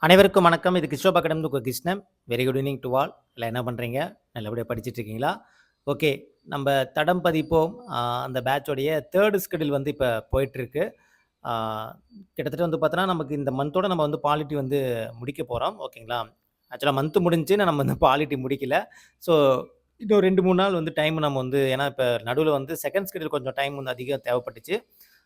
அனைவருக்கும் வணக்கம். இது கிஷோப் academy Krishnan. Very good evening to all. எல்லாம் என்ன பண்ணுறீங்க? நல்லபடியாக படிச்சுட்டு இருக்கீங்களா? ஓகே. நம்ம தடம் பதிப்போம் அந்த பேட்சோடைய தேர்ட் ஸ்கெடியூல் வந்து இப்போ போயிட்டுருக்கு. கிட்டத்தட்ட வந்து பார்த்தோன்னா, நமக்கு இந்த மந்தோட நம்ம வந்து பாலிட்டி வந்து முடிக்க போகிறோம். ஓகேங்களா? ஆக்சுவலா மந்த் முடிஞ்சுச்சு. நம்ம வந்து பாலிட்டி முடிக்கல. ஸோ இன்னும் 2, 3 நாள் வந்து டைம் நம்ம வந்து ஏன்னா இப்போ நடுவுல வந்து செகண்ட் ஸ்கெடியூல் கொஞ்சம் டைம் வந்து அதிகம் தேவைப்பட்டுச்சு.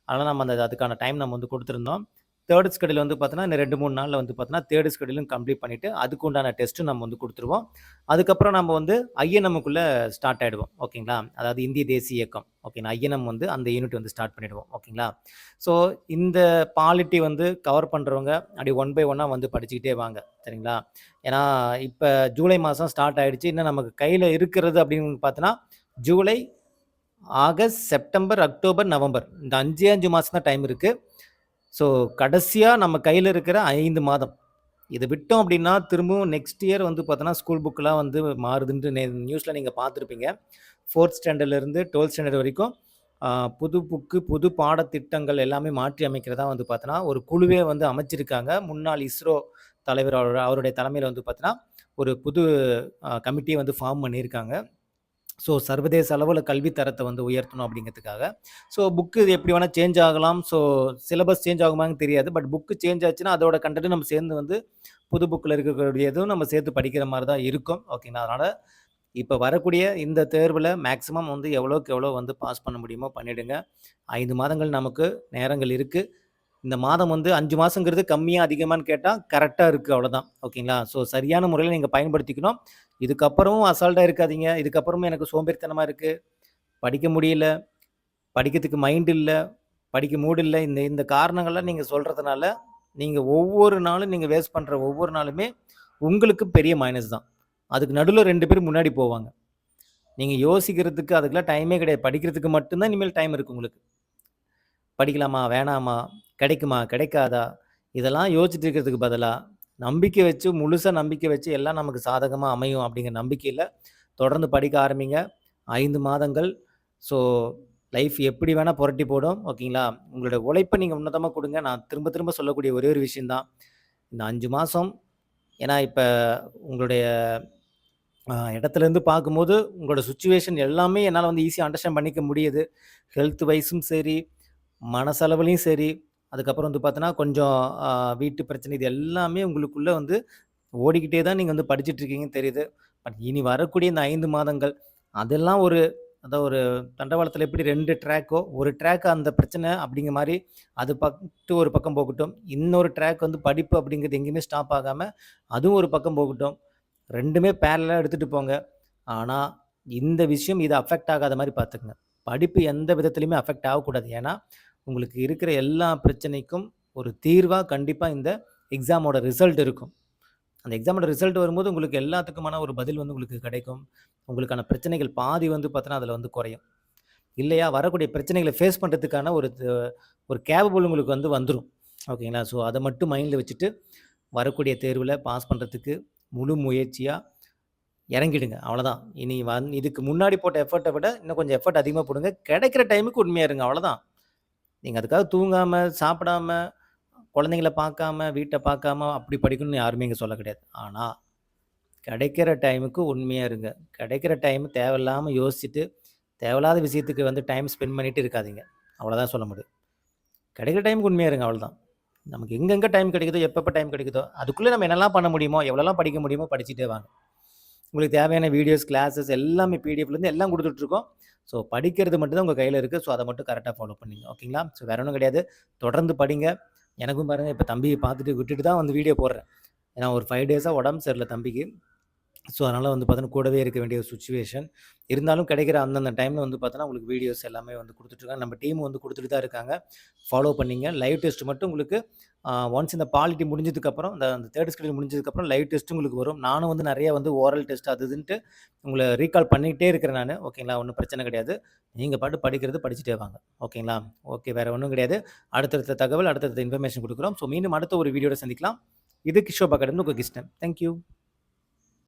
அதனால நம்ம அதுக்கான டைம் நம்ம வந்து குடுத்துருந்தோம். தேர்ட் ஸ்கெடியூல் வந்து பார்த்தோன்னா, இன்னும் 2, 3 நாள்ல வந்து பார்த்தோன்னா, தேர்ட் ஸ்கெடியூலும் கம்ப்ளீட் பண்ணிட்டு, அதுக்கு உண்டான டெஸ்ட்டும் நம்ம வந்து குடுத்துருவோம். அதுக்கப்புறம் நம்ம வந்து ஐஎன்எம்முக்குள்ள ஸ்டார்ட் ஆயிடுவோம். ஓகேங்களா? அதாவது இந்திய தேசிய இயக்கம். ஓகேங்களா? ஐஎன்எம் வந்து அந்த யூனிட் வந்து ஸ்டார்ட் பண்ணிடுவோம். ஓகேங்களா? ஸோ இந்த பாலிட்டி வந்து கவர் பண்றவங்க அப்படியே ஒன் பை ஒன்னா வந்து படிச்சுக்கிட்டே வாங்க. சரிங்களா? ஏன்னா, இப்ப ஜூலை மாசம் ஸ்டார்ட் ஆயிடுச்சு. இன்னும் நமக்கு கையில இருக்கிறது அப்படின்னு பார்த்தோன்னா, July, August, September, October, November. இந்த 5 மாசம் தான் டைம் இருக்கு. ஸோ கடைசியா நம்ம கையில இருக்கிற 5 மாதம். இத விட்டோம் அப்படின்னா, திரும்பவும் நெக்ஸ்ட் இயர் வந்து பார்த்தோன்னா, ஸ்கூல் புக்லாம் வந்து மாறுதுன்ட்டு நியூஸ்ல நீங்க பார்த்துருப்பீங்க. 4த் ஸ்டாண்டர்ட்லேருந்து 12த் ஸ்டாண்டர்ட் வரைக்கும் புது புக்கு, புது பாடத்திட்டங்கள் எல்லாமே மாற்றி அமைக்கிறதா வந்து பார்த்தோன்னா, ஒரு குழுவே வந்து அமைச்சிருக்காங்க. முன்னாள் இஸ்ரோ தலைவர் அவருடைய தலைமையில வந்து பார்த்தோன்னா, ஒரு புது கமிட்டிய வந்து ஃபார்ம் பண்ணியிருக்காங்க. ஸோ சர்வதேச அளவுல கல்வி தரத்த வந்து உயர்த்தணும் அப்படிங்கிறதுக்காக. ஸோ புக்கு இது எப்படி வேணா சேஞ்ச் ஆகலாம். ஸோ சிலபஸ் சேஞ்ச் ஆகுமான்னு தெரியாது. பட் புக்கு சேஞ்ச் ஆச்சுன்னா, அதோட கன்டென்ட் நம்ம சேர்ந்து வந்து புது புக்ல இருக்கக்கூடியதும் நம்ம சேர்த்து படிக்கிற மாரி தான் இருக்கும். ஓகேங்களா? அதனால இப்ப வரக்கூடிய இந்த தேர்வுல மேக்ஸிமம் வந்து எவ்வளோக்கு எவ்வளோ வந்து பாஸ் பண்ண முடியுமோ பண்ணிடுங்க. 5 மாதங்கள் நமக்கு நேரங்கள் இருக்கு. இந்த மாதம் வந்து 5 மாசங்கிறது கம்மியா, அதிகமான்னு கேட்டா, கரெக்ட்டா இருக்கு அவ்வளோதான். ஓகேங்களா? ஸோ சரியான முறையில நீங்க பயன்படுத்திக்கணும். இதுக்கப்புறமும் அசால்ட்டா இருக்காதீங்க. இதுக்கப்புறமும் எனக்கு சோம்பேறித்தனமா இருக்கு. படிக்க முடியல. படிக்கிறதுக்கு மைண்ட் இல்ல. படிக்க மூட் இல்ல. இந்த இந்த காரணங்கள்லாம் நீங்க சொல்றதுனால, நீங்க ஒவ்வொரு நாளும் நீங்க வேஸ்ட் பண்ற ஒவ்வொரு நாளுமே உங்களுக்கு பெரிய மைனஸ் தான். அதுக்கு நடுவுல 2 பேர் முன்னாடி போவாங்க. நீங்க யோசிக்கிறதுக்கு அதுக்கெல்லாம் டைமே கிடையாது. படிக்கிறதுக்கு மட்டும் தான் இனிமேல் டைம் இருக்கு உங்களுக்கு. படிக்கலாமா? வேணாமா? கிடைக்குமா? கிடைக்காதா? இதெல்லாம் யோசிச்சுட்டு இருக்கிறதுக்கு பதிலா, நம்பிக்கை வச்சு முழுசா நம்பிக்கை வச்சு எல்லாம் நமக்கு சாதகமா அமையும் அப்படிங்கிற நம்பிக்கையில தொடர்ந்து படிக்க ஆரம்பிங்க. 5 மாதங்கள். ஸோ லைஃப் எப்படி வேணா புரட்டி போடும். ஓகேங்களா? உங்களோட உழைப்ப நீங்க உன்னதமா குடுங்க. நான் திரும்ப திரும்ப சொல்லக்கூடிய ஒரே ஒரு விஷயம் தான். இந்த 5 மாசம் ஏன்னா இப்ப உங்களுடைய இடத்துலேருந்து பார்க்கும்போது, உங்களோட சிச்சுவேஷன் எல்லாமே என்னால வந்து ஈஸியா அண்டர்ஸ்டாண்ட் பண்ணிக்க முடியுது. ஹெல்த் வைஸும் சரி, மனசளவுலயும் சரி, அதுக்கப்புறம் வந்து பார்த்தோன்னா, கொஞ்சம் அ வீட்டு பிரச்சனை இது எல்லாமே உங்களுக்குள்ள வந்து ஓடிக்கிட்டே தான் நீங்க வந்து படிச்சுட்டு இருக்கீங்கன்னு தெரியுது. பட் இனி வரக்கூடிய இந்த 5 மாதங்கள், அதெல்லாம் ஒரு அதான் ஒரு தண்டவாளத்தில எப்படி 2 ட்ராக்கோ, ஒரு ட்ராக் அந்த பிரச்சனை அப்படிங்கிற மாரி, அது ஒரு பக்கம் போகட்டும். இன்னொரு ட்ராக் வந்து படிப்பு அப்படிங்கிறது எங்கேயுமே ஸ்டாப் ஆகாம, அதுவும் ஒரு பக்கம் போகட்டும். 2மே பேரலலா எடுத்துட்டு போங்க. ஆனா, இந்த விஷயம் இத அஃபெக்ட் ஆகாத மாரி பார்த்துக்கங்க. படிப்பு எந்த விதத்திலயுமே அஃபெக்ட் ஆகக்கூடாது. ஏன்னா, உங்களுக்கு இருக்கிற எல்லா பிரச்சனைக்கும் ஒரு தீர்வா கண்டிப்பா இந்த எக்ஸாமோட ரிசல்ட் இருக்கும். அந்த எக்ஸாமோட ரிசல்ட் வரும்போது உங்களுக்கு எல்லாத்துக்குமான ஒரு பதில் வந்து உங்களுக்கு கிடைக்கும். உங்களுக்கான பிரச்சனைகள் பாதி வந்து பார்த்தீங்கன்னா, அதில வந்து குறையும். இல்லையா, வரக்கூடிய பிரச்சனைகள ஃபேஸ் பண்றதுக்கான ஒரு கேப்பபிள் உங்களுக்கு வந்து வந்துரும். ஓகேங்களா? ஸோ அத மட்டும் மைண்ட்ல வச்சுட்டு, வரக்கூடிய தேர்வுல பாஸ் பண்றதுக்கு முழு முயற்சியா இறங்கிடுங்க. அவ்வளோதான். இனி இதுக்கு முன்னாடி போட்ட எஃபோர்ட்ட விட இன்னும் கொஞ்சம் எஃபோர்ட் அதிகமா போடுங்க. கிடைக்கிற டைமுக்கு உண்மையா இருங்க. அவ்வளோதான். நீங்க அதுக்காக தூங்காம, சாப்பிடாம, குழந்தைங்கள பார்க்காம, வீட்ட பார்க்காம அப்படி படிக்கணும்னு யாருமே இங்க சொல்ல கிடையாது. ஆனா, கிடைக்கிற டைமுக்கு உண்மையா இருங்க. கிடைக்கிற டைம் தேவையில்லாம யோசிச்சுட்டு, தேவையில்லாத விஷயத்துக்கு வந்து டைம் ஸ்பெண்ட் பண்ணிட்டு இருக்காதீங்க. அவ்வளோதான் சொல்ல முடியும். கிடைக்கிற டைமுக்கு உண்மையா இருங்க. அவ்வளோதான். நமக்கு எங்கெங்க டைம் கிடைக்குதோ, எப்பப்ப டைம் கிடைக்குதோ, அதுக்குள்ள நம்ம என்னலாம் பண்ண முடியுமோ, எவ்வளோலாம் படிக்க முடியுமோ படிச்சுட்டே வாங்க. உங்களுக்கு தேவையான வீடியோஸ், கிளாஸஸ் எல்லாமே பிடிஎஃப்லேருந்து எல்லாம் குடுத்துட்ருக்கோம். ஸோ படிக்கிறது மட்டும் தான் உங்க கையில இருக்கு. ஸோ அத மட்டும் கரெக்ட்டா ஃபாலோ பண்ணீங்க. ஓகேங்களா? ஸோ வேற ஒண்ணும் கிடையாது. தொடர்ந்து படிங்க. எனக்கும் பாருங்க இப்ப தம்பிய பார்த்துட்டு விட்டுட்டு தான் வந்து வீடியோ போடுறேன். ஏன்னா ஒரு 5 டேஸா உடம்பு சரியில்ல தம்பிக்கு. ஸோ, அதனால வந்து பார்த்தீங்கன்னா, கூடவே இருக்க வேண்டிய ஒரு சிச்சுவேஷன். இருந்தாலும் கிடைக்கிற அந்தந்த டைம்ல வந்து பார்த்தீங்கன்னா, உங்களுக்கு வீடியோஸ் எல்லாமே வந்து குடுத்துட்டுருக்காங்க. நம்ம டீம் வந்து குடுத்துட்டு தான் இருக்காங்க. ஃபாலோ பண்ணீங்க. லைவ் டெஸ்ட் மட்டும் உங்களுக்கு ஒன்ஸ் இந்த பாலிட்டி முடிஞ்சதுக்கப்புறம், அந்த 3 ஸ்கெடியூல் முடிஞ்சதுக்கப்புறம் லைவ் டெஸ்ட் உங்களுக்கு வரும். நானும் வந்து நெறைய வந்து ஓரல் டெஸ்ட் அது இதுன்ட்டு உங்கள ரீகால் பண்ணிக்கிட்டே இருக்கிறேன் நானு. ஓகேங்களா? ஒண்ணும் பிரச்சனை கிடையாது. நீங்க பாட்டு படிக்கிறது படிச்சுட்டே வாங்க. ஓகேங்களா? ஓகே. வேற ஒண்ணும் கிடையாது. அடுத்தடுத்த தகவல், அடுத்தடுத்த இன்ஃபர்மேஷன் குடுக்குறோம். ஸோ, மீண்டும் அடுத்த ஒரு வீடியோல சந்திக்கலாம். இது கிஷோப் அகாடமி உங்க கிருஷ்ணன். Thank you.